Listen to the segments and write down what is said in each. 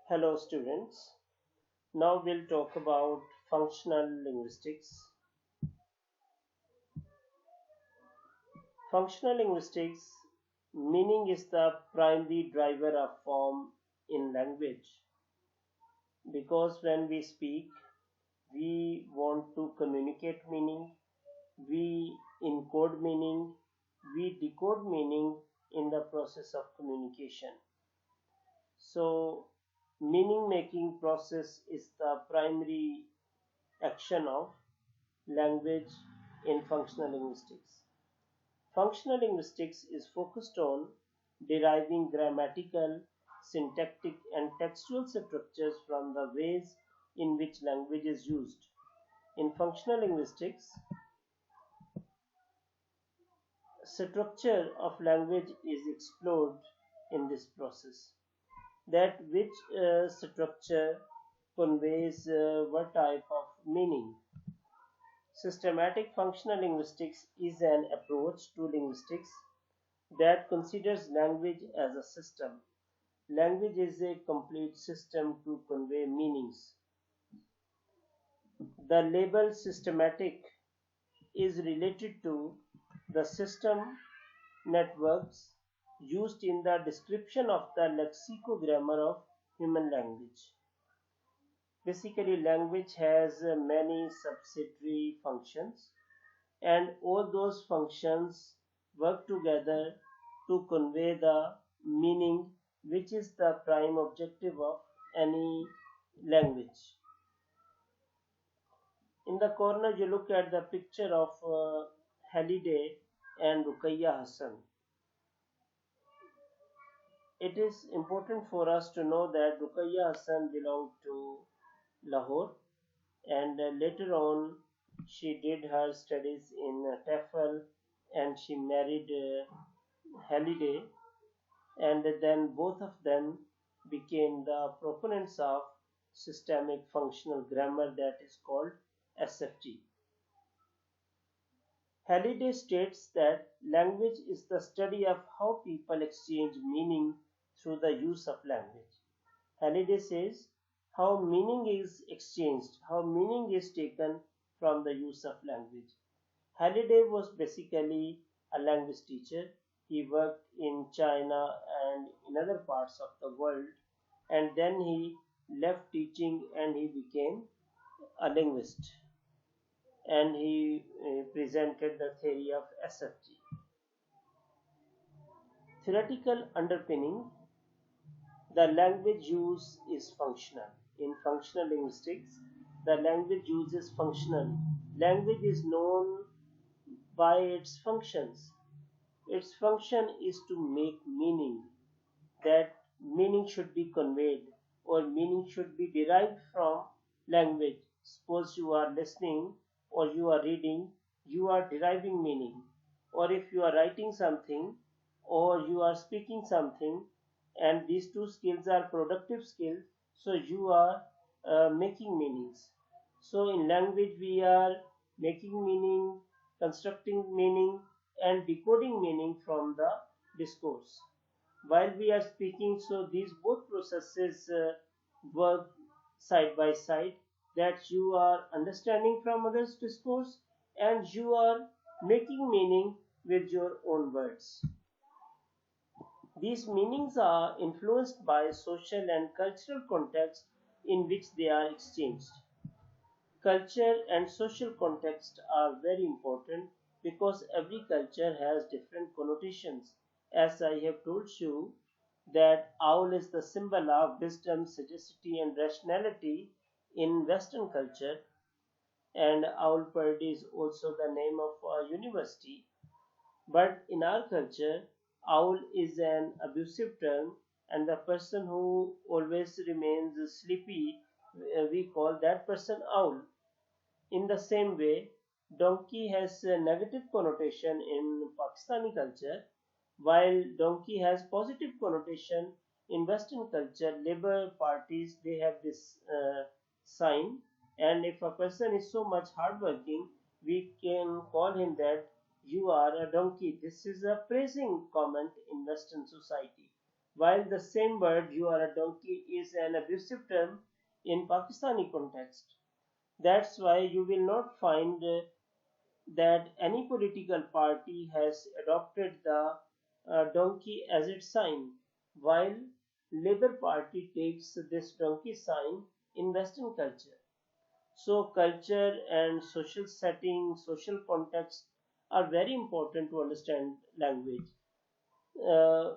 Hello students. Now we'll talk about functional linguistics. Functional linguistics meaning is the primary driver of form in language because when we speak we want to communicate meaning, we encode meaning, we decode meaning in the process of communication. So meaning making process is the primary action of language in functional linguistics. Functional linguistics is focused on deriving grammatical, syntactic, and textual structures from the ways in which language is used. In functional linguistics, structure of language is explored in this process. That which structure conveys what type of meaning. Systematic functional linguistics is an approach to linguistics that considers language as a system. Language is a complete system to convey meanings. The label systematic is related to the system networks used in the description of the lexicogrammar of human language. Basically, language has many subsidiary functions, and all those functions work together to convey the meaning, which is the prime objective of any language. In the corner, you look at the picture of Halliday and Ruqayya Hassan. It is important for us to know that Ruqayya Hassan belonged to Lahore, and later on she did her studies in TEFL and she married Halliday, and then both of them became the proponents of systemic functional grammar that is called SFG. Halliday states that language is the study of how people exchange meaning through the use of language. Halliday says how meaning is exchanged, how meaning is taken from the use of language. Halliday was basically a language teacher. He worked in China and in other parts of the world, and then he left teaching and he became a linguist, and he presented the theory of SFG. Theoretical underpinning: the language use is functional. In functional linguistics, the language use is functional. Language is known by its functions. Its function is to make meaning. That meaning should be conveyed or meaning should be derived from language. Suppose you are listening or you are reading, you are deriving meaning. Or if you are writing something or you are speaking something, and these two skills are productive skills, so you are making meanings. So in language we are making meaning, constructing meaning, and decoding meaning from the discourse while we are speaking. So these both processes work side by side, that you are understanding from others discourse and you are making meaning with your own words. These meanings are influenced by social and cultural context in which they are exchanged. Culture and social context are very important because every culture has different connotations. As I have told you, that owl is the symbol of wisdom, sagacity, and rationality in Western culture, and Owl Purdy is also the name of a university. But in our culture, owl is an abusive term, and the person who always remains sleepy, we call that person owl. In the same way, donkey has a negative connotation in Pakistani culture, while donkey has positive connotation in Western culture. Labour parties, they have this sign, and if a person is so much hardworking, we can call him that you are a donkey. This is a praising comment in Western society. while the same word "you are a donkey" is an abusive term in Pakistani context. That's why you will not find that any political party has adopted the donkey as its sign, while Labour Party takes this donkey sign in Western culture. So culture and social setting, social context are very important to understand language. Uh,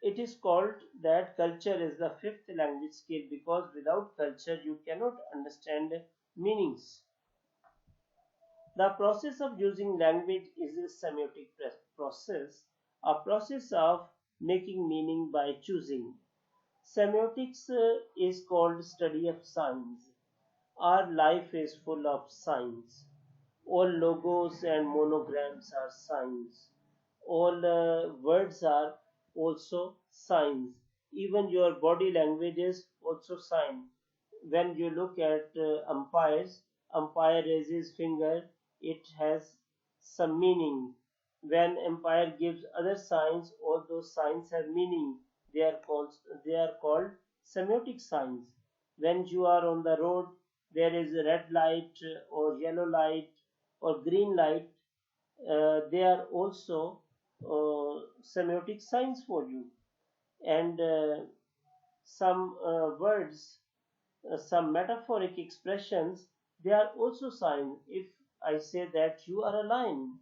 it is called that culture is the fifth language skill because without culture you cannot understand meanings. The process of using language is a semiotic process, a process of making meaning by choosing. Semiotics is called study of signs. Our life is full of signs. All logos and monograms are signs. All words are also signs. Even your body language is also sign. When you look at umpires, umpire raises finger, it has some meaning. When umpire gives other signs, all those signs have meaning. They are called semiotic signs. When you are on the road, there is a red light or yellow light or green light. They are also semiotic signs for you. And some words, some metaphoric expressions, they are also signs. If I say that you are a lion,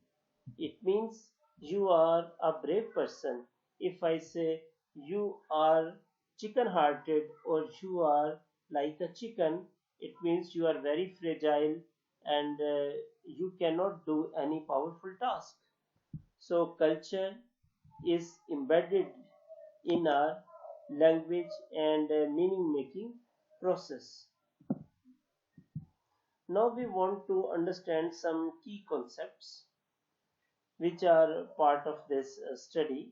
it means you are a brave person. If I say you are chicken hearted or you are like a chicken, it means you are very fragile and you cannot do any powerful task. So, culture is embedded in our language and meaning making process. Now, we want to understand some key concepts which are part of this study: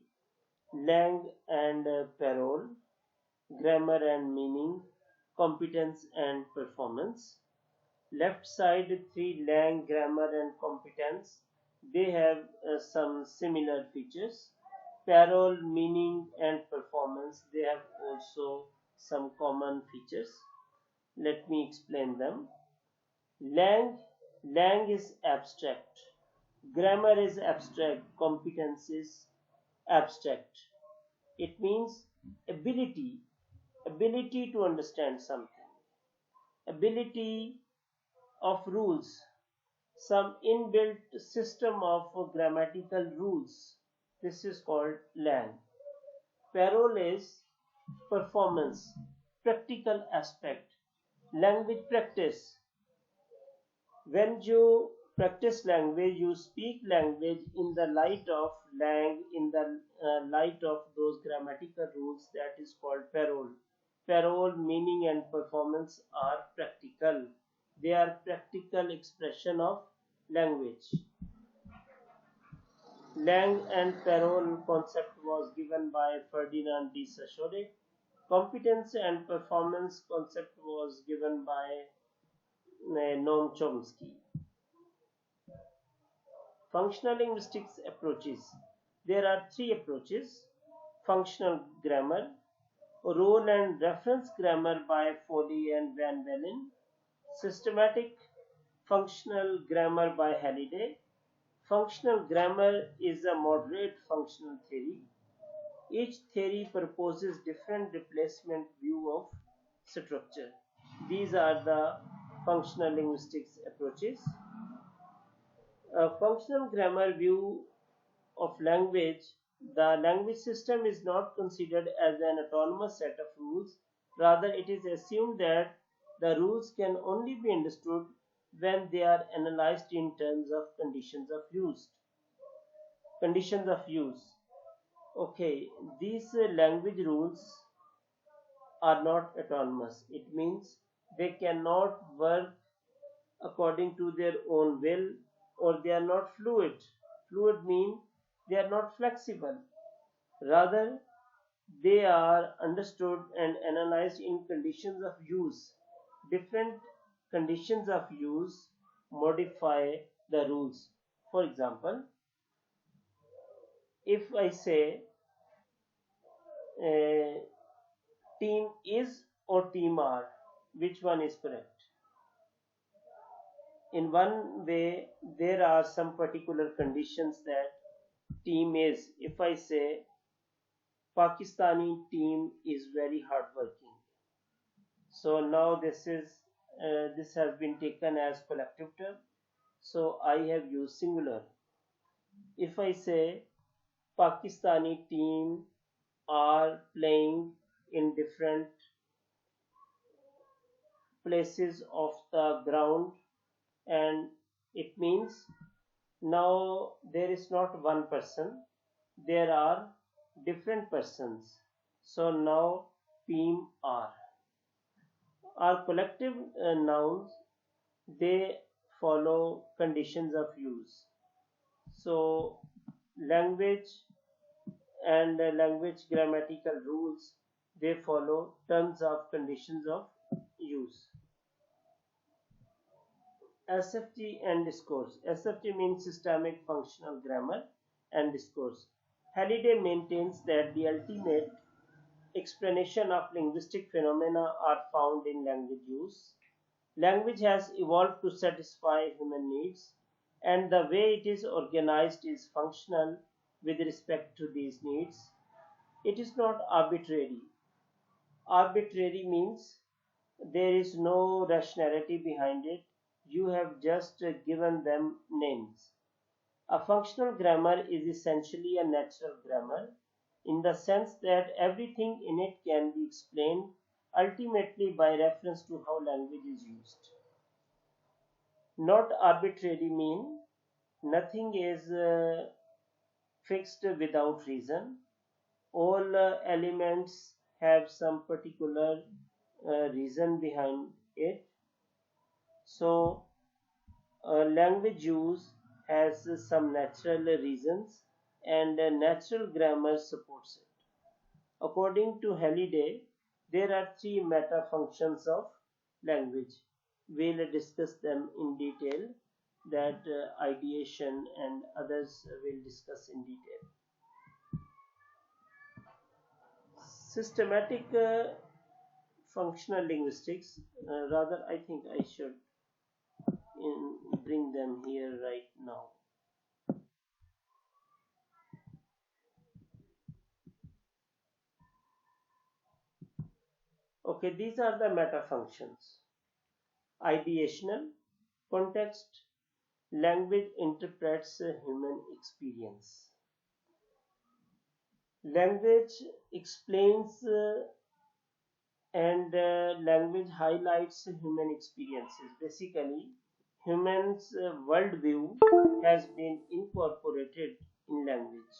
Langue and parole, grammar and meaning, competence and performance. Left side, three: Langue, grammar, and competence. They have some similar features. Parole, meaning, and performance. They have also some common features. Let me explain them. Langue, Langue is abstract. Grammar is abstract. Competence is abstract. It means ability, ability to understand something, ability of rules, some inbuilt system of grammatical rules. This is called Langue. Parole is performance, practical aspect, language practice. When you practice language, you speak language in the light of Langue, in the light of those grammatical rules. That is called parole. Parole, meaning, and performance are practical. They are practical expression of language. Langue and parole concept was given by Ferdinand de Saussure. Competence and performance concept was given by Noam Chomsky. Functional linguistics approaches. There are three approaches: functional grammar, role and reference grammar by Foley and Van Vellen, systematic functional grammar by Halliday. Functional grammar is a moderate functional theory. Each theory proposes different replacement view of structure. These are the functional linguistics approaches. A functional grammar view of language: the language system is not considered as an autonomous set of rules. Rather, it is assumed that the rules can only be understood when they are analyzed in terms of conditions of use. Conditions of use. Okay, these language rules are not autonomous. It means they cannot work according to their own will, or they are not fluid. Fluid means they are not flexible. Rather, they are understood and analyzed in conditions of use. Different conditions of use modify the rules. For example, if I say uh, team is or team are? Which one is correct? In one way, there are some particular conditions that team is. If I say Pakistani team is very hardworking, so now this has been taken as collective term. So I have used singular. If I say Pakistani team are playing in different places of the ground, and it means now there is not one person, there are different persons. So now team are collective nouns, they follow conditions of use. So language and language grammatical rules, they follow tons of conditions of use. SFG and discourse. SFG means systemic functional grammar and discourse. Halliday maintains that the ultimate explanation of linguistic phenomena are found in language use. Language has evolved to satisfy human needs, and the way it is organized is functional with respect to these needs. It is not arbitrary. Arbitrary means there is no rationality behind it. You have just given them names. A functional grammar is essentially a natural grammar in the sense that everything in it can be explained ultimately by reference to how language is used. Not arbitrary mean nothing is fixed without reason. All elements have some particular reason behind it. So language use has some natural reasons, and natural grammar supports it. According to Halliday, there are three meta functions of language. We'll discuss them in detail, that ideation and others will discuss in detail. Systematic functional linguistics, rather I think I should bring them here right now. Okay, these are the meta functions. Ideational, context, language interprets human experience. Language explains and language highlights human experiences. Basically, humans' worldview has been incorporated in language.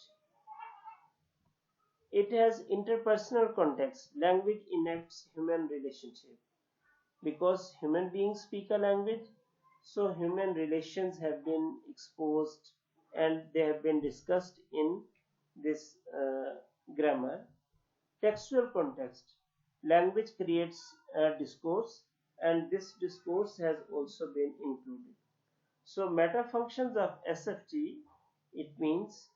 It has interpersonal context. Language enacts human relationship. Because human beings speak a language, so human relations have been exposed and they have been discussed in this grammar. Textual context. Language creates a discourse, and this discourse has also been included. So meta functions of SFG, it means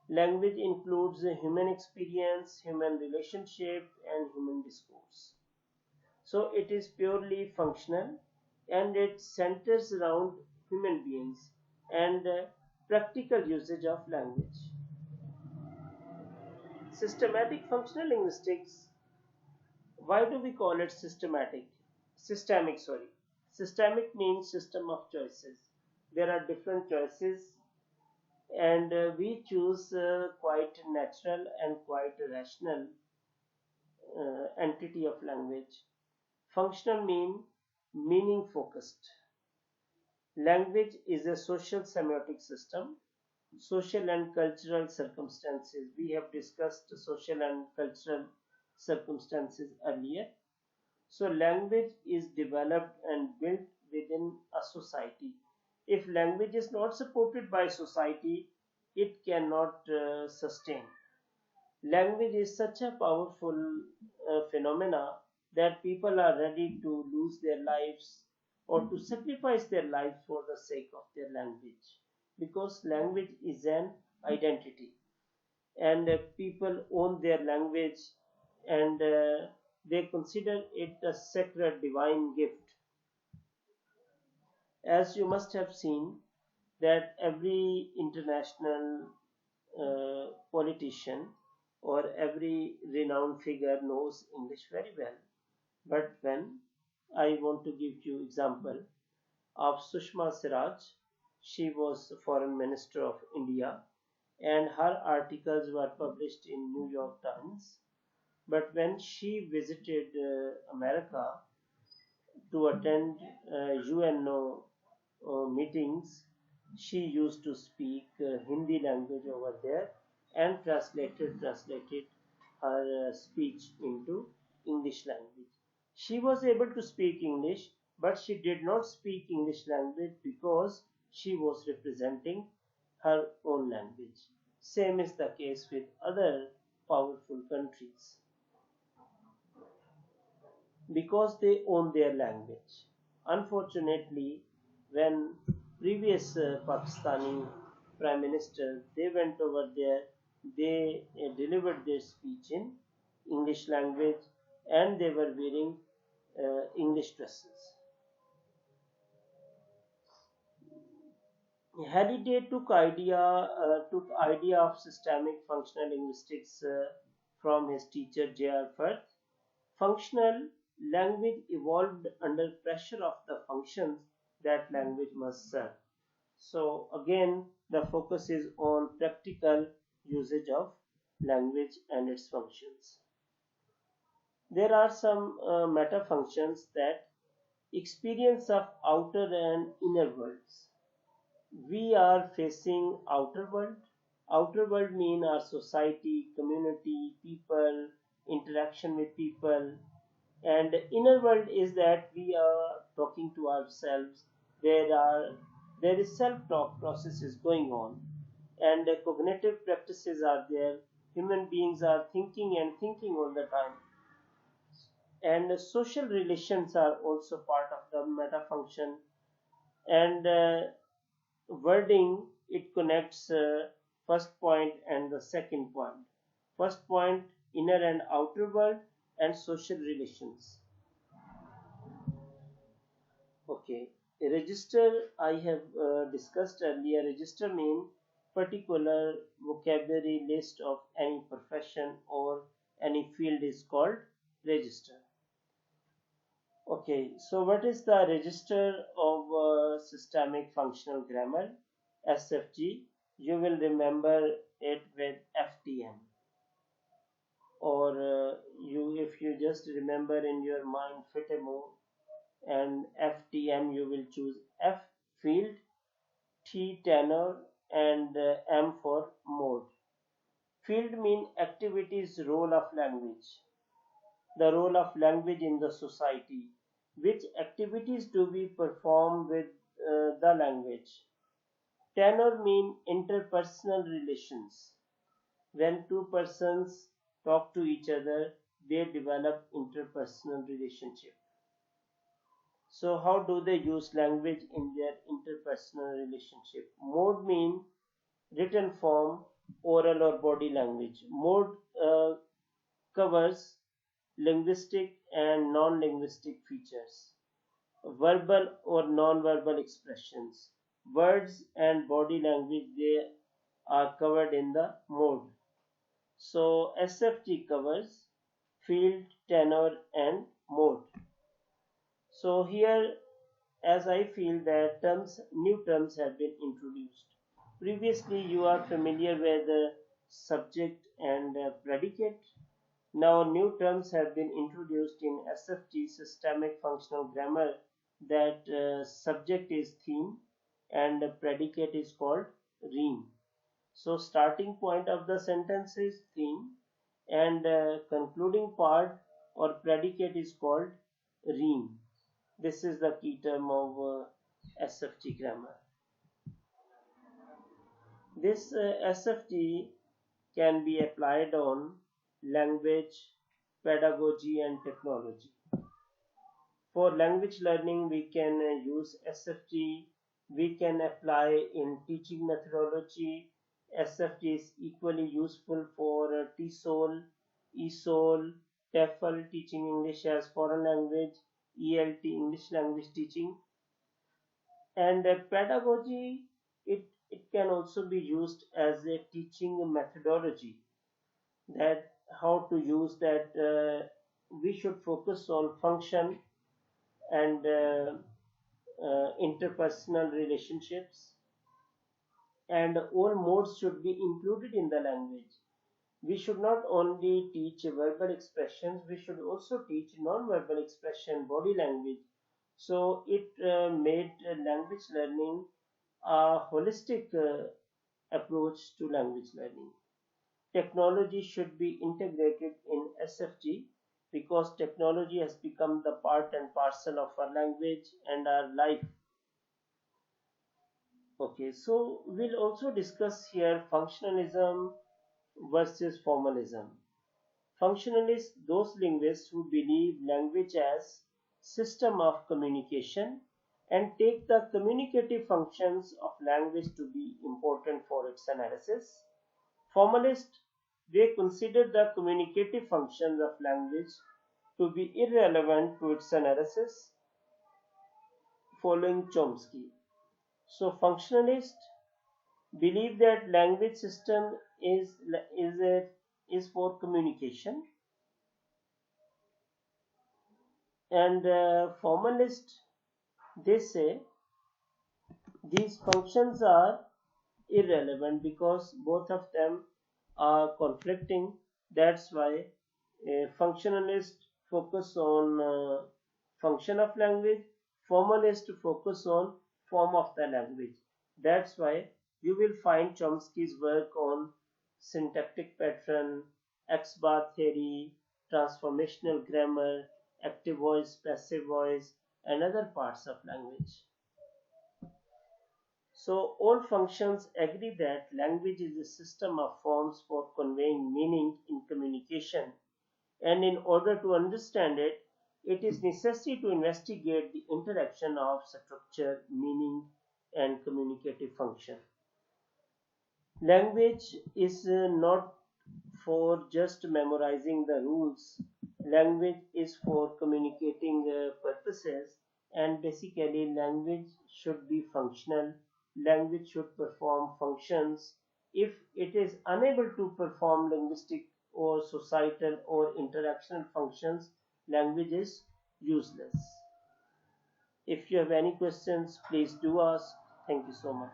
language includes human experience, human relationship, and human discourse. So it is purely functional, and it centers around human beings and practical usage of language. Systematic functional linguistics. Why do we call it systematic? Systemic, sorry. Systemic means system of choices. There are different choices, and we choose quite natural and quite rational entity of language. Functional mean meaning focused. Language is a social semiotic system. Social and cultural circumstances. We have discussed social and cultural circumstances earlier. So language is developed and built within a society. If language is not supported by society, it cannot sustain. Language is such a powerful phenomena that people are ready to lose their lives or to sacrifice their lives for the sake of their language, because language is an identity. and people own their language, and they consider it a sacred divine gift. As you must have seen, that every international politician or every renowned figure knows English very well. But when I want to give you example of Sushma Siraj, she was foreign minister of India, and her articles were published in New York Times. But when she visited America to attend UNO meetings, she used to speak Hindi language over there and translated her speech into English language. She was able to speak English, but she did not speak English language because she was representing her own language. Same is the case with other powerful countries because they own their language. Unfortunately, when previous Pakistani prime minister they went over there, they delivered their speech in English language, and they were wearing English dresses. Halliday took idea of systemic functional linguistics from his teacher J.R. Firth. Functional language evolved under pressure of the functions that language must serve. So again, the focus is on practical usage of language and its functions. There are some metafunctions, that experience of outer and inner worlds. We are facing outer world. Outer world mean our society, community, people, interaction with people, and inner world is that we are talking to ourselves. There is self-talk processes going on, and cognitive practices are there. Human beings are thinking and thinking all the time, and social relations are also part of the meta function. And wording, it connects first point and the second point. First point, inner and outer world, and social relations. Okay, a register I have discussed earlier. Register mean particular vocabulary list of any profession or any field is called register. Okay, so what is the register of systemic functional grammar? SFG. You will remember it with FTM, or if you just remember in your mind FITEMO and FTM, you will choose F field, T tenor, and M for mode. Field mean activities, role of language, the role of language in the society. Which activities do we perform with the language? Tenor mean interpersonal relations. When two persons talk to each other, they develop interpersonal relationship. So how do they use language in their interpersonal relationship? Mode mean written form, oral or body language. Mode covers linguistic and non-linguistic features, verbal or non-verbal expressions. Words and body language, they are covered in the mode. So SFG covers field, tenor, and mode. So here, as I feel that new terms have been introduced. Previously, you are familiar with the subject and predicate. Now, new terms have been introduced in SFG, systemic functional grammar, that subject is theme and predicate is called Rheme. So, starting point of the sentence is theme, and concluding part or predicate is called Rheme. This is the key term of SFG grammar. This SFG can be applied on language, pedagogy, and technology. For language learning, we can use SFG. We can apply in teaching methodology, SFT is equally useful for TESOL, ESOL, TEFL teaching English as foreign language, ELT English language teaching, and pedagogy. It can also be used as a teaching methodology, that how to use that. We should focus on function and interpersonal relationships, and all modes should be included in the language. We should not only teach verbal expressions, we should also teach non-verbal expression, body language. So it made language learning a holistic approach to language learning. Technology should be integrated in SFG because technology has become the part and parcel of our language and our life. Okay, so we'll also discuss here functionalism versus formalism. Functionalists, those linguists who believe language as system of communication and take the communicative functions of language to be important for its analysis. Formalists, they consider the communicative functions of language to be irrelevant to its analysis, following Chomsky. So functionalists believe that language system is for communication, and formalists, they say these functions are irrelevant because both of them are conflicting. That's why functionalists focus on function of language, formalists focus on form of the language. That's why you will find Chomsky's work on syntactic pattern, X-bar theory, transformational grammar, active voice, passive voice, and other parts of language. So all functions agree that language is a system of forms for conveying meaning in communication, and in order to understand it, it is necessary to investigate the interaction of structure, meaning, and communicative function. Language is not for just memorizing the rules. Language is for communicating purposes, and basically language should be functional. Language should perform functions. If it is unable to perform linguistic or societal or interactional functions, language is useless. If you have any questions, please do ask. Thank you so much.